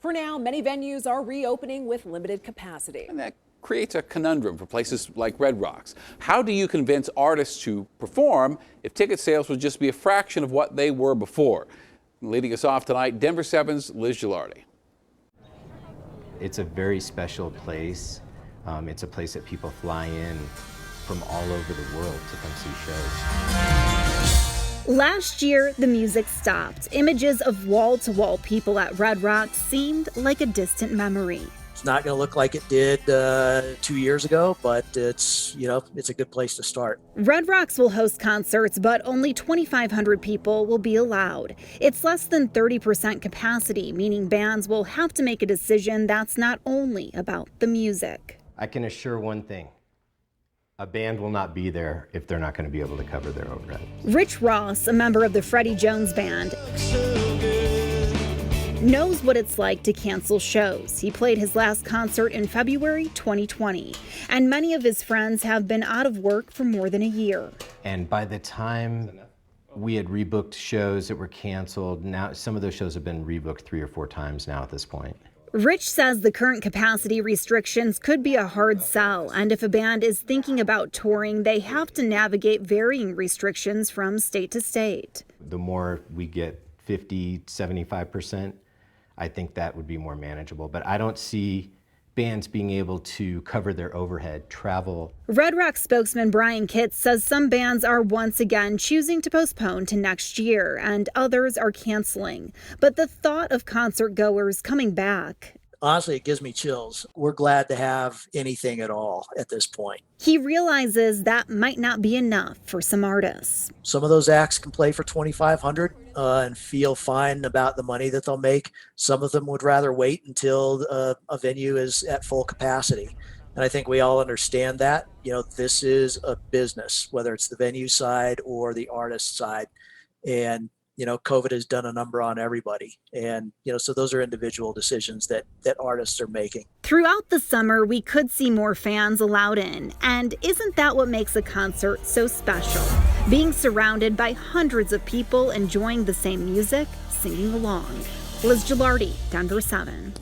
For now, many venues are reopening with limited capacity. And that creates a conundrum for places like Red Rocks. How do you convince artists to perform if ticket sales will just be a fraction of what they were before? Leading us off tonight, Denver 7's Liz Gilardi. It's a very special place. It's a place that people fly in from all over the world to come see shows. Last year, the music stopped. Images of wall-to-wall people at Red Rocks seemed like a distant memory. It's not going to look like it did 2 years ago, but it's a good place to start. Red Rocks will host concerts, but only 2,500 people will be allowed. It's less than 30% capacity, meaning bands will have to make a decision that's not only about the music. I can assure one thing. A band will not be there if they're not going to be able to cover their overhead. Rich Ross, a member of the Freddie Jones Band, knows what it's like to cancel shows. He played his last concert in February 2020, and many of his friends have been out of work for more than a year. And by the time we had rebooked shows that were canceled, now some of those shows have been rebooked 3 or 4 times now at this point. Rich says the current capacity restrictions could be a hard sell, and if a band is thinking about touring, they have to navigate varying restrictions from state to state. The more we get 50, 75%, I think that would be more manageable. But I don't see bands being able to cover their overhead, travel. Red Rocks spokesman Brian Katz says some bands are once again choosing to postpone to next year, and others are canceling. But the thought of concert goers coming back, Honestly, it gives me chills. We're glad to have anything at all at this point. he realizes that might not be enough for some artists. Some of those acts can play for $2,500 and feel fine about the money that they'll make. Some of them would rather wait until a venue is at full capacity. And I think we all understand that. This is a business, whether it's the venue side or the artist side. And COVID has done a number on everybody. And, so those are individual decisions that artists are making. Throughout the summer, we could see more fans allowed in. And isn't that what makes a concert so special? Being surrounded by hundreds of people enjoying the same music, singing along. Liz Gilardi, Denver 7.